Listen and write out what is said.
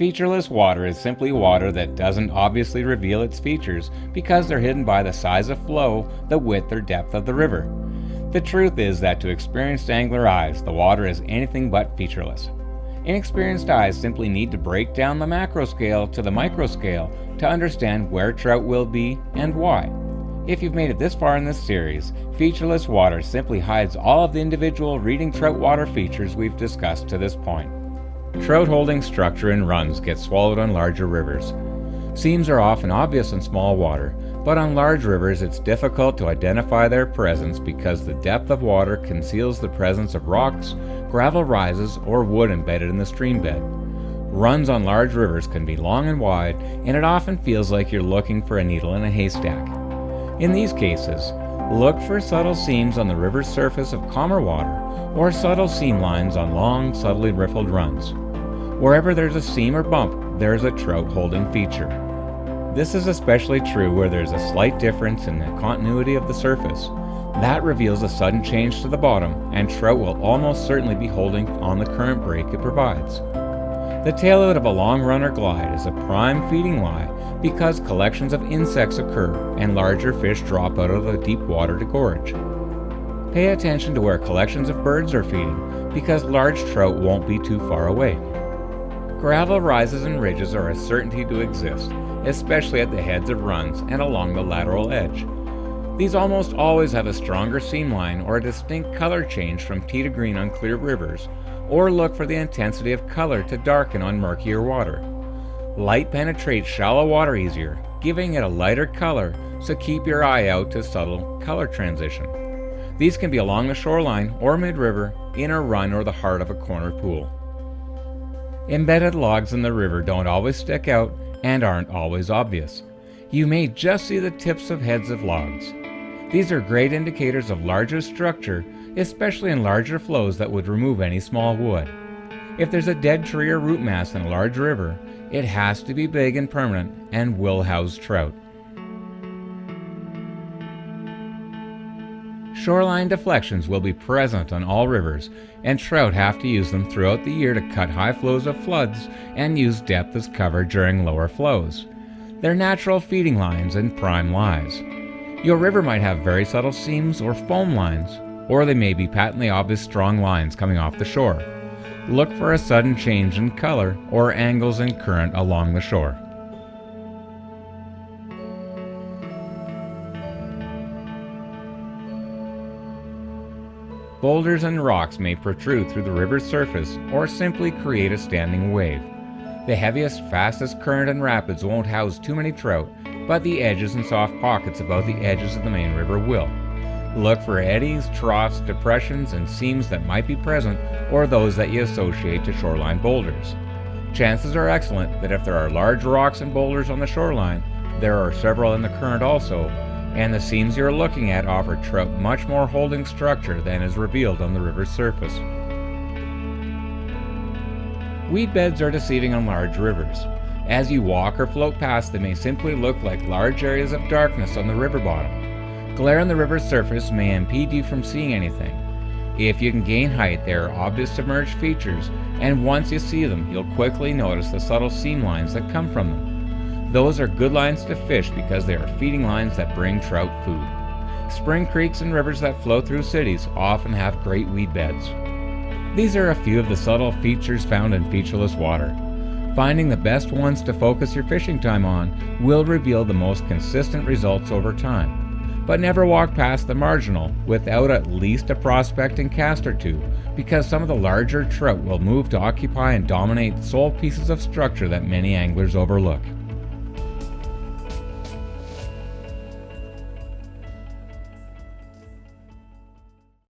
Featureless water is simply water that doesn't obviously reveal its features because they're hidden by the size of flow, the width or depth of the river. The truth is that to experienced angler eyes, the water is anything but featureless. Inexperienced eyes simply need to break down the macro scale to the micro scale to understand where trout will be and why. If you've made it this far in this series, featureless water simply hides all of the individual reading trout water features we've discussed to this point. Trout holding structure and runs get swallowed on larger rivers. Seams are often obvious in small water, but on large rivers it's difficult to identify their presence because the depth of water conceals the presence of rocks, gravel rises, or wood embedded in the stream bed. Runs on large rivers can be long and wide, and it often feels like you're looking for a needle in a haystack. In these cases, look for subtle seams on the river's surface of calmer water, or subtle seam lines on long, subtly riffled runs. Wherever there's a seam or bump, there's a trout holding feature. This is especially true where there's a slight difference in the continuity of the surface. That reveals a sudden change to the bottom, and trout will almost certainly be holding on the current break it provides. The tail out of a long run or glide is a prime feeding lie because collections of insects occur and larger fish drop out of the deep water to gorge. Pay attention to where collections of birds are feeding because large trout won't be too far away. Gravel rises and ridges are a certainty to exist, especially at the heads of runs and along the lateral edge. These almost always have a stronger seam line or a distinct color change from tea to green on clear rivers, or look for the intensity of color to darken on murkier water. Light penetrates shallow water easier, giving it a lighter color, so keep your eye out to subtle color transition. These can be along the shoreline or mid-river, in a run, or the heart of a corner pool. Embedded logs in the river don't always stick out and aren't always obvious. You may just see the tips of heads of logs. These are great indicators of larger structure, especially in larger flows that would remove any small wood. If there's a dead tree or root mass in a large river, it has to be big and permanent and will house trout. Shoreline deflections will be present on all rivers, and trout have to use them throughout the year to cut high flows of floods and use depth as cover during lower flows. They're natural feeding lines and prime lies. Your river might have very subtle seams or foam lines, or they may be patently obvious strong lines coming off the shore. Look for a sudden change in color or angles in current along the shore. Boulders and rocks may protrude through the river's surface or simply create a standing wave. The heaviest, fastest current and rapids won't house too many trout, but the edges and soft pockets above the edges of the main river will. Look for eddies, troughs, depressions, and seams that might be present or those that you associate to shoreline boulders. Chances are excellent that if there are large rocks and boulders on the shoreline, there are several in the current also, and the seams you're looking at offer trout much more holding structure than is revealed on the river's surface. Weed beds are deceiving on large rivers. As you walk or float past, they may simply look like large areas of darkness on the river bottom. Glare on the river's surface may impede you from seeing anything. If you can gain height, there are obvious submerged features, and once you see them, you'll quickly notice the subtle seam lines that come from them. Those are good lines to fish because they are feeding lines that bring trout food. Spring creeks and rivers that flow through cities often have great weed beds. These are a few of the subtle features found in featureless water. Finding the best ones to focus your fishing time on will reveal the most consistent results over time. But never walk past the marginal without at least a prospecting cast or two, because some of the larger trout will move to occupy and dominate sole pieces of structure that many anglers overlook.